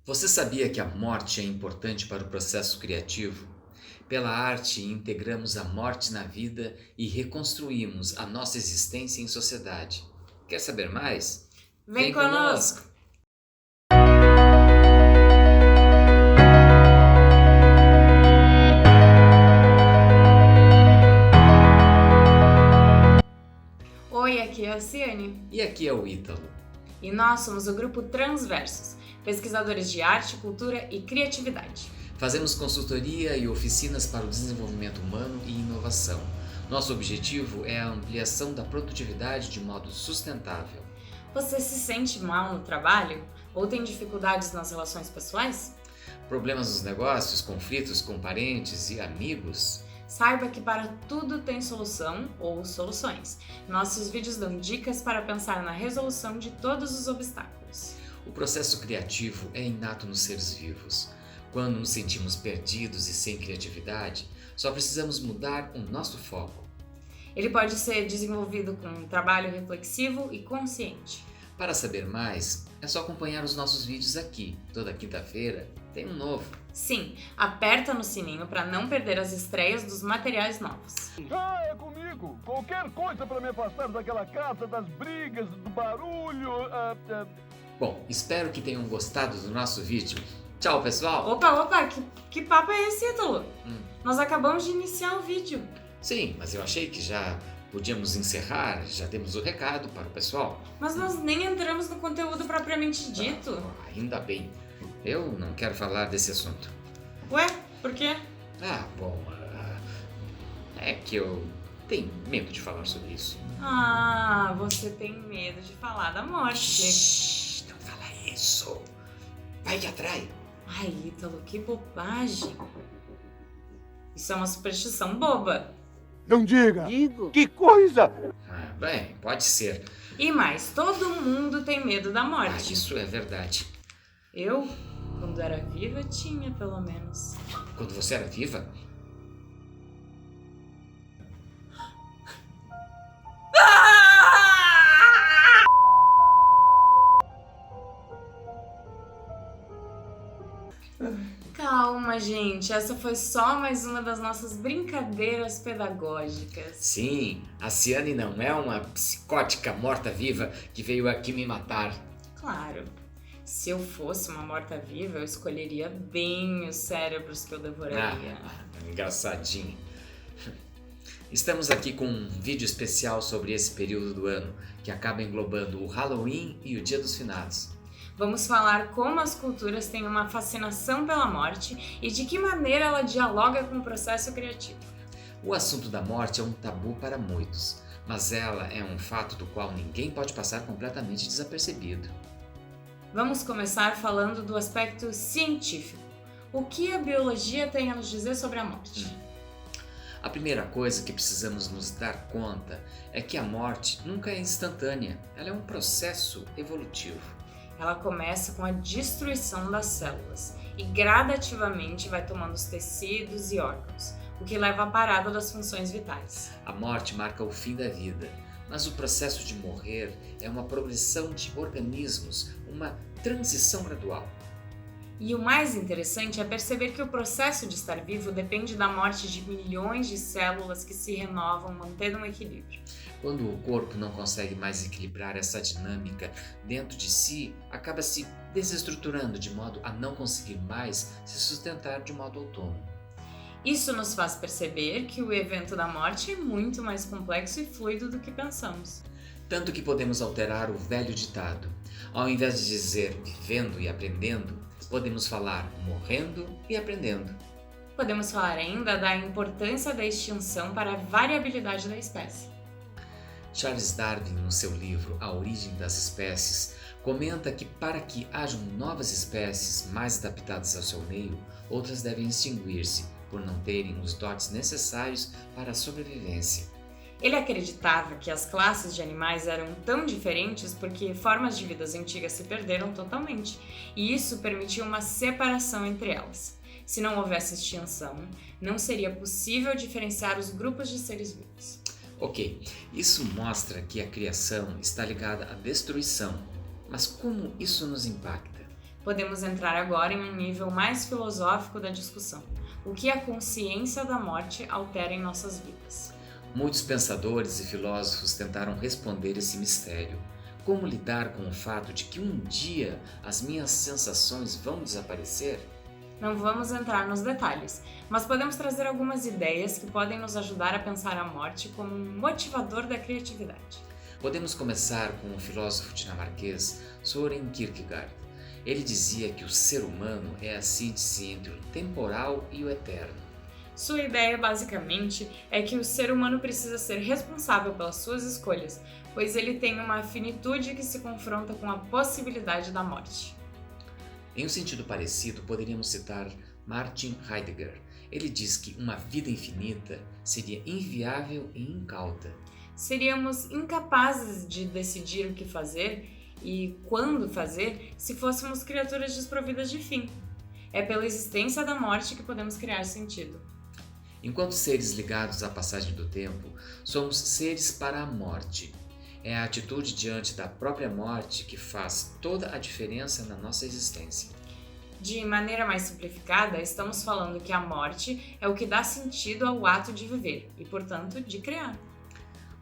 Você sabia que a morte é importante para o processo criativo? Pela arte, integramos a morte na vida e reconstruímos a nossa existência em sociedade. Quer saber mais? Vem conosco! Oi, aqui é a Ciane E aqui é o Ítalo. e nós somos o grupo Transversos, pesquisadores de arte, cultura e criatividade. Fazemos consultoria e oficinas para o desenvolvimento humano e inovação. Nosso objetivo é a ampliação da produtividade de modo sustentável. Você se sente mal no trabalho ou tem dificuldades nas relações pessoais? Problemas nos negócios, conflitos com parentes e amigos? Saiba que para tudo tem solução ou soluções. Nossos vídeos dão dicas para pensar na resolução de todos os obstáculos. O processo criativo é inato nos seres vivos. Quando nos sentimos perdidos e sem criatividade, só precisamos mudar o nosso foco. Ele pode ser desenvolvido com um trabalho reflexivo e consciente. Para saber mais, é só acompanhar os nossos vídeos aqui. Toda quinta-feira tem um novo. Sim, aperta no sininho para não perder as estreias dos materiais novos. É comigo! Qualquer coisa para me afastar daquela casa, das brigas, do barulho. Bom, espero que tenham gostado do nosso vídeo. Tchau, pessoal! Opa, que papo é esse, Ítalo? Hum. Nós acabamos de iniciar o vídeo. Sim, mas eu achei que já podíamos encerrar, já demos o recado para o pessoal. Mas nós nem entramos no conteúdo propriamente dito. Ainda bem. Eu não quero falar desse assunto. Ué, por quê? É que eu tenho medo de falar sobre isso. Ah, você tem medo de falar da morte. Shhh, não fala isso. Vai que atrai. Ai, Ítalo, que bobagem. Isso é uma superstição boba. Não diga! Digo. Que coisa! Bem, pode ser. E mais, todo mundo tem medo da morte. Isso é verdade. Eu, quando era viva, tinha pelo menos. Quando você era viva, Calma, gente, essa foi só mais uma das nossas brincadeiras pedagógicas. sim, a Ciane não é uma psicótica morta-viva que veio aqui me matar. Claro, se eu fosse uma morta-viva, eu escolheria bem os cérebros que eu devoraria. Engraçadinho. Estamos aqui com um vídeo especial sobre esse período do ano, que acaba englobando o Halloween e o Dia dos Finados. Vamos falar como as culturas têm uma fascinação pela morte e de que maneira ela dialoga com o processo criativo. O assunto da morte é um tabu para muitos, mas ela é um fato do qual ninguém pode passar completamente desapercebido. Vamos começar falando do aspecto científico. O que a biologia tem a nos dizer sobre a morte? A primeira coisa que precisamos nos dar conta é que a morte nunca é instantânea, ela é um processo evolutivo. Ela começa com a destruição das células e gradativamente vai tomando os tecidos e órgãos, o que leva à parada das funções vitais. A morte marca o fim da vida, mas o processo de morrer é uma progressão de organismos, uma transição gradual. E o mais interessante é perceber que o processo de estar vivo depende da morte de milhões de células que se renovam, mantendo um equilíbrio. Quando o corpo não consegue mais equilibrar essa dinâmica dentro de si, acaba se desestruturando de modo a não conseguir mais se sustentar de modo autônomo. Isso nos faz perceber que o evento da morte é muito mais complexo e fluido do que pensamos. Tanto que podemos alterar o velho ditado. Ao invés de dizer vivendo e aprendendo, podemos falar morrendo e aprendendo. Podemos falar ainda da importância da extinção para a variabilidade da espécie. Charles Darwin, no seu livro A Origem das Espécies, comenta que para que hajam novas espécies mais adaptadas ao seu meio, outras devem extinguir-se por não terem os dotes necessários para a sobrevivência. Ele acreditava que as classes de animais eram tão diferentes porque formas de vidas antigas se perderam totalmente, e isso permitiu uma separação entre elas. Se não houvesse extinção, não seria possível diferenciar os grupos de seres vivos. Ok, isso mostra que a criação está ligada à destruição, mas como isso nos impacta? Podemos entrar agora em um nível mais filosófico da discussão. O que a consciência da morte altera em nossas vidas? Muitos pensadores e filósofos tentaram responder esse mistério. Como lidar com o fato de que um dia as minhas sensações vão desaparecer? Não vamos entrar nos detalhes, mas podemos trazer algumas ideias que podem nos ajudar a pensar a morte como um motivador da criatividade. Podemos começar com o filósofo dinamarquês Søren Kierkegaard. Ele dizia que o ser humano é a síntese entre o temporal e o eterno. Sua ideia, basicamente, é que o ser humano precisa ser responsável pelas suas escolhas, pois ele tem uma finitude que se confronta com a possibilidade da morte. Em um sentido parecido, poderíamos citar Martin Heidegger. Ele diz que uma vida infinita seria inviável e incauta. Seríamos incapazes de decidir o que fazer e quando fazer se fôssemos criaturas desprovidas de fim. É pela existência da morte que podemos criar sentido. Enquanto seres ligados à passagem do tempo, somos seres para a morte. É a atitude diante da própria morte que faz toda a diferença na nossa existência. De maneira mais simplificada, estamos falando que a morte é o que dá sentido ao ato de viver e, portanto, de criar.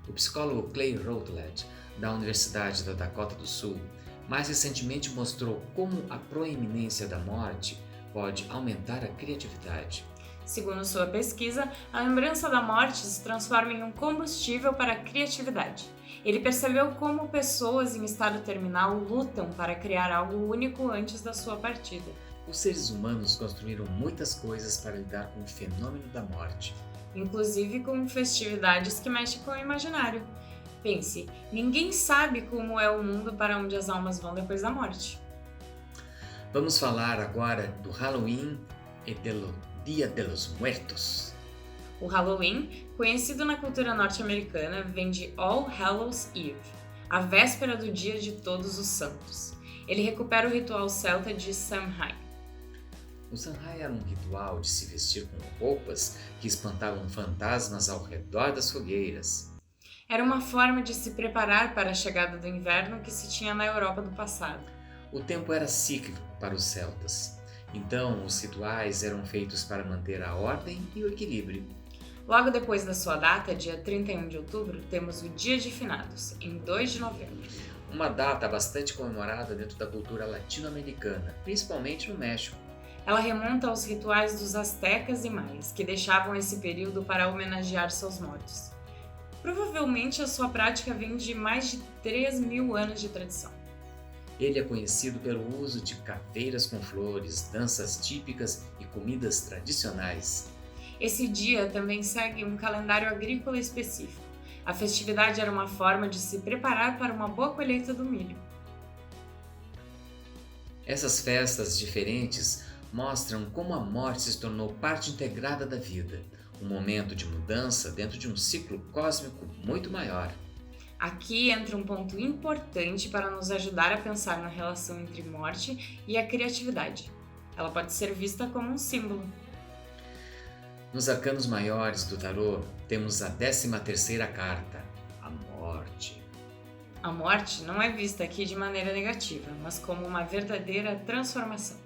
O psicólogo Clay Routledge, da Universidade da Dakota do Sul, mais recentemente mostrou como a proeminência da morte pode aumentar a criatividade. Segundo sua pesquisa, a lembrança da morte se transforma em um combustível para a criatividade. Ele percebeu como pessoas em estado terminal lutam para criar algo único antes da sua partida. Os seres humanos construíram muitas coisas para lidar com o fenômeno da morte, inclusive com festividades que mexem com o imaginário. Pense, ninguém sabe como é o mundo para onde as almas vão depois da morte. Vamos falar agora do Halloween e do Dia de los Muertos. O Halloween, conhecido na cultura norte-americana, vem de All Hallows Eve, a véspera do Dia de Todos os Santos. Ele recupera o ritual celta de Samhain. O Samhain era um ritual de se vestir com roupas que espantavam fantasmas ao redor das fogueiras. Era uma forma de se preparar para a chegada do inverno que se tinha na Europa do passado. O tempo era cíclico para os celtas, então os rituais eram feitos para manter a ordem e o equilíbrio. Logo depois da sua data, dia 31 de outubro, temos o Dia de Finados, em 2 de novembro. Uma data bastante comemorada dentro da cultura latino-americana, principalmente no México. Ela remonta aos rituais dos astecas e maias, que deixavam esse período para homenagear seus mortos. Provavelmente a sua prática vem de mais de 3.000 anos de tradição. Ele é conhecido pelo uso de caveiras com flores, danças típicas e comidas tradicionais. Esse dia também segue um calendário agrícola específico. A festividade era uma forma de se preparar para uma boa colheita do milho. Essas festas diferentes mostram como a morte se tornou parte integrada da vida, um momento de mudança dentro de um ciclo cósmico muito maior. Aqui entra um ponto importante para nos ajudar a pensar na relação entre morte e a criatividade. Ela pode ser vista como um símbolo. Nos arcanos maiores do tarô, temos a 13ª carta, a morte. A morte não é vista aqui de maneira negativa, mas como uma verdadeira transformação.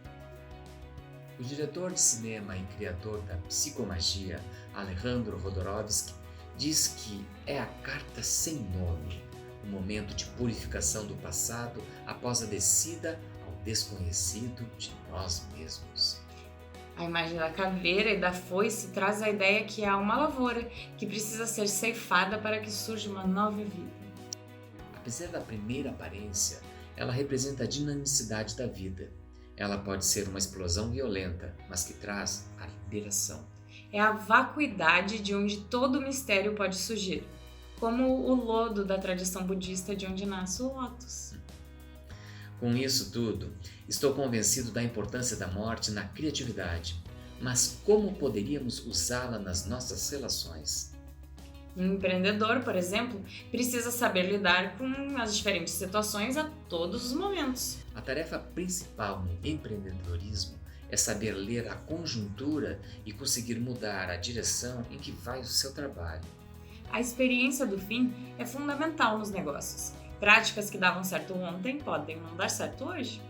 O diretor de cinema e criador da psicomagia, Alejandro Jodorowsky, diz que é a carta sem nome, um momento de purificação do passado após a descida ao desconhecido de nós mesmos. A imagem da caveira e da foice traz a ideia que há uma lavoura que precisa ser ceifada para que surja uma nova vida. Apesar da primeira aparência, ela representa a dinamicidade da vida. Ela pode ser uma explosão violenta, mas que traz a liberação. É a vacuidade de onde todo mistério pode surgir, como o lodo da tradição budista de onde nasce o lótus. Com isso tudo, estou convencido da importância da morte na criatividade, mas como poderíamos usá-la nas nossas relações? Um empreendedor, por exemplo, precisa saber lidar com as diferentes situações a todos os momentos. A tarefa principal no empreendedorismo é saber ler a conjuntura e conseguir mudar a direção em que vai o seu trabalho. A experiência do fim é fundamental nos negócios. Práticas que davam certo ontem podem não dar certo hoje.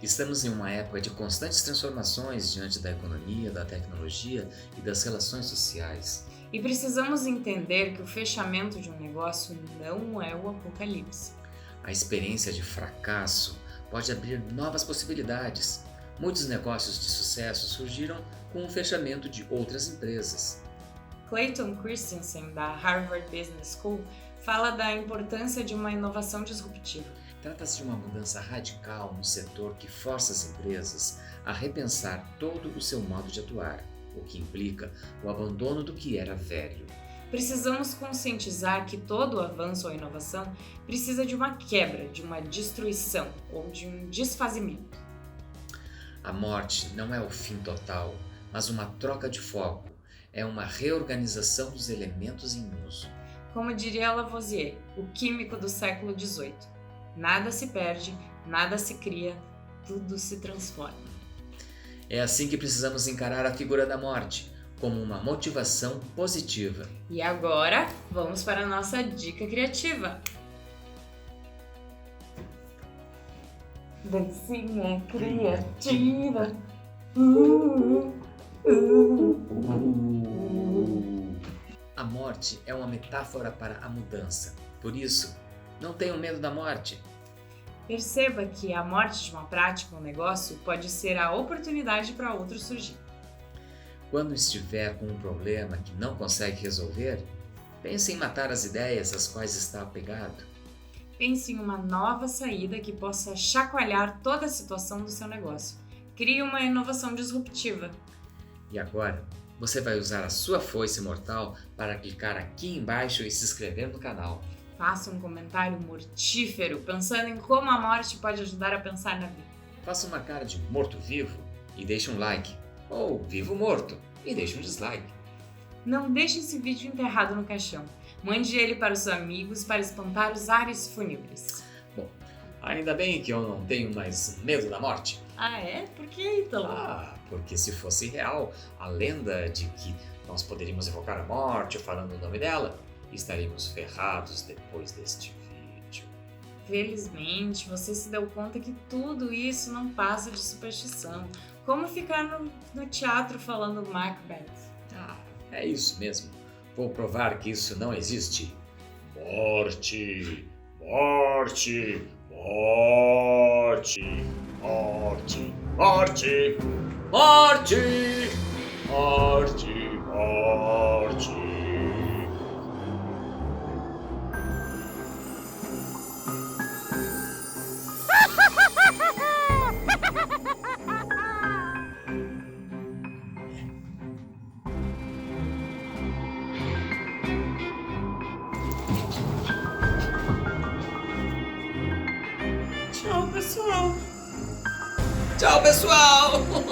Estamos em uma época de constantes transformações diante da economia, da tecnologia e das relações sociais. E precisamos entender que o fechamento de um negócio não é o apocalipse. A experiência de fracasso pode abrir novas possibilidades. Muitos negócios de sucesso surgiram com o fechamento de outras empresas. Clayton Christensen, da Harvard Business School, fala da importância de uma inovação disruptiva. Trata-se de uma mudança radical no setor que força as empresas a repensar todo o seu modo de atuar, o que implica o abandono do que era velho. Precisamos conscientizar que todo avanço ou inovação precisa de uma quebra, de uma destruição ou de um desfazimento. A morte não é o fim total, mas uma troca de foco. É uma reorganização dos elementos em uso. Como diria Lavoisier, o químico do século XVIII, nada se perde, nada se cria, tudo se transforma. É assim que precisamos encarar a figura da morte, como uma motivação positiva. E agora, vamos para a nossa dica criativa. Dancinha criativa. A morte é uma metáfora para a mudança. Por isso, não tenham medo da morte. Perceba que a morte de uma prática ou negócio pode ser a oportunidade para outro surgir. Quando estiver com um problema que não consegue resolver, pense em matar as ideias às quais está apegado. Pense em uma nova saída que possa chacoalhar toda a situação do seu negócio. Crie uma inovação disruptiva. E agora, você vai usar a sua foice mortal para clicar aqui embaixo e se inscrever no canal. Faça um comentário mortífero, pensando em como a morte pode ajudar a pensar na vida. Faça uma cara de morto-vivo e deixe um like. Ou vivo-morto e deixe um dislike. Não deixe esse vídeo enterrado no caixão. Mande ele para os amigos para espantar os ares fúnebres. Bom, ainda bem que eu não tenho mais medo da morte. Ah, é? Por que, então? Porque se fosse real, a lenda de que nós poderíamos evocar a morte falando o nome dela, estaríamos ferrados depois deste vídeo. Felizmente, você se deu conta que tudo isso não passa de superstição. Como ficar no teatro falando Macbeth? É isso mesmo. Vou provar que isso não existe. Morte, morte, morte, morte, morte, morte, morte, morte. Tchau, pessoal! Tchau, pessoal!